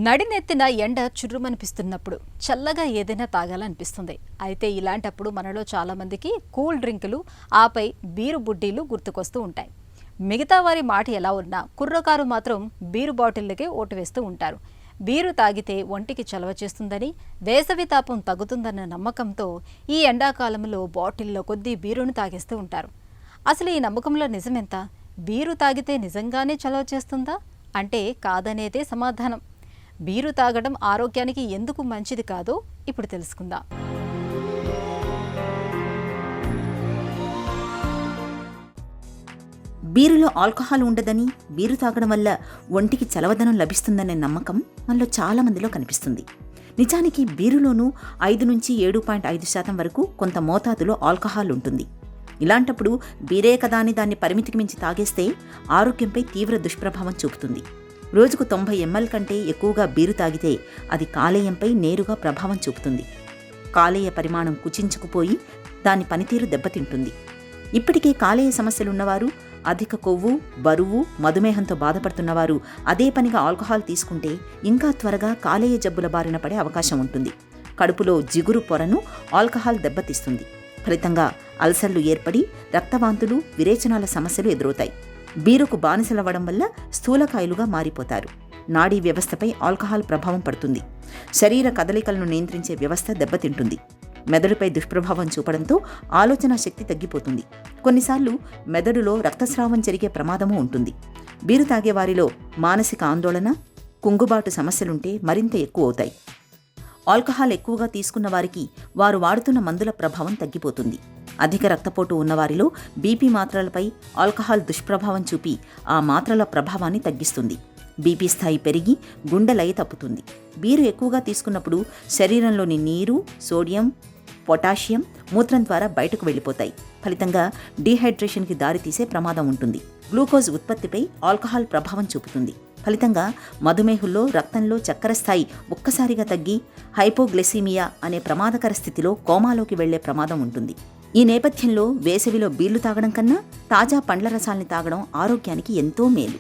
నడినెత్తిన ఎండ చుర్రుమనిపిస్తున్నప్పుడు చల్లగా ఏదైనా తాగాలనిపిస్తుంది. అయితే ఇలాంటప్పుడు మనలో చాలామందికి కూల్ డ్రింకులు, ఆపై బీరు బుడ్డీలు గుర్తుకొస్తూ ఉంటాయి. మిగతా వారి మాట ఎలా ఉన్నా కుర్రకారు మాత్రం బీరు బాటిళ్ళకే ఓటు వేస్తూ ఉంటారు. బీరు తాగితే ఒంటికి చలవ చేస్తుందని, వేసవి తాపం తగ్గుతుందన్న నమ్మకంతో ఈ ఎండాకాలంలో బాటిల్లో కొద్దీ బీరును తాగేస్తూ ఉంటారు. అసలు ఈ నమ్మకంలో నిజమెంత? బీరు తాగితే నిజంగానే చలవ చేస్తుందా అంటే కాదనేదే సమాధానం. బీరు తాగడం ఆరోగ్యానికి ఎందుకు మంచిది కాదో ఇప్పుడు తెలుసుకుందాం. బీరులో ఆల్కహాల్ ఉండదని, బీరు తాగడం వల్ల ఒంటికి చలవదనం లభిస్తుందనే నమ్మకం మనలో చాలా మందిలో కనిపిస్తుంది. నిజానికి బీరులోనూ 5 నుంచి 7.5% వరకు కొంత మోతాదులో ఆల్కహాల్ ఉంటుంది. ఇలాంటప్పుడు బీరే కదా అని దాన్ని పరిమితికి మించి తాగేస్తే ఆరోగ్యంపై తీవ్ర దుష్ప్రభావం చూపుతుంది. రోజుకు 90 ml కంటే ఎక్కువగా బీరు తాగితే అది కాలేయంపై నేరుగా ప్రభావం చూపుతుంది. కాలేయ పరిమాణం కుచించుకుపోయి దాని పనితీరు దెబ్బతింటుంది. ఇప్పటికే కాలేయ సమస్యలున్నవారు, అధిక కొవ్వు, బరువు, మధుమేహంతో బాధపడుతున్నవారు అదే పనిగా ఆల్కహాల్ తీసుకుంటే ఇంకా త్వరగా కాలేయ జబ్బుల బారిన పడే అవకాశం ఉంటుంది. కడుపులో జిగురు పొరను ఆల్కహాల్ దెబ్బతీస్తుంది. ఫలితంగా అల్సర్లు ఏర్పడి రక్తవాంతులు, విరేచనాల సమస్యలు ఎదురవుతాయి. బీరుకు బానిసలవ్వడం వల్ల స్థూలకాయులుగా మారిపోతారు. నాడీ వ్యవస్థపై ఆల్కహాల్ ప్రభావం పడుతుంది. శరీర కదలికలను నియంత్రించే వ్యవస్థ దెబ్బతింటుంది. మెదడుపై దుష్ప్రభావం చూపడంతో ఆలోచనా శక్తి తగ్గిపోతుంది. కొన్నిసార్లు మెదడులో రక్తస్రావం జరిగే ప్రమాదమూ ఉంటుంది. బీరు తాగేవారిలో మానసిక ఆందోళన, కుంగుబాటు సమస్యలుంటే మరింత ఎక్కువ అవుతాయి. ఆల్కహాల్ ఎక్కువగా తీసుకున్న వారికి వారు వాడుతున్న మందుల ప్రభావం తగ్గిపోతుంది. అధిక రక్తపోటు ఉన్నవారిలో బీపీ మాత్రలపై ఆల్కహాల్ దుష్ప్రభావం చూపి ఆ మాత్రల ప్రభావాన్ని తగ్గిస్తుంది. బీపీ స్థాయి పెరిగి గుండె లయ తప్పుతుంది. బీరు ఎక్కువగా తీసుకున్నప్పుడు శరీరంలోని నీరు, సోడియం, పొటాషియం మూత్రం ద్వారా బయటకు వెళ్ళిపోతాయి. ఫలితంగా డీహైడ్రేషన్కి దారితీసే ప్రమాదం ఉంటుంది. గ్లూకోజ్ ఉత్పత్తిపై ఆల్కహాల్ ప్రభావం చూపుతుంది. ఫలితంగా మధుమేహుల్లో రక్తంలో చక్కెర స్థాయి ఒక్కసారిగా తగ్గి హైపోగ్లైసీమియా అనే ప్రమాదకర స్థితిలో కోమాలోకి వెళ్లే ప్రమాదం ఉంటుంది. ఈ నేపథ్యంలో వేసవిలో బీర్లు తాగడం కన్నా తాజా పండ్ల రసాల్ని తాగడం ఆరోగ్యానికి ఎంతో మేలు.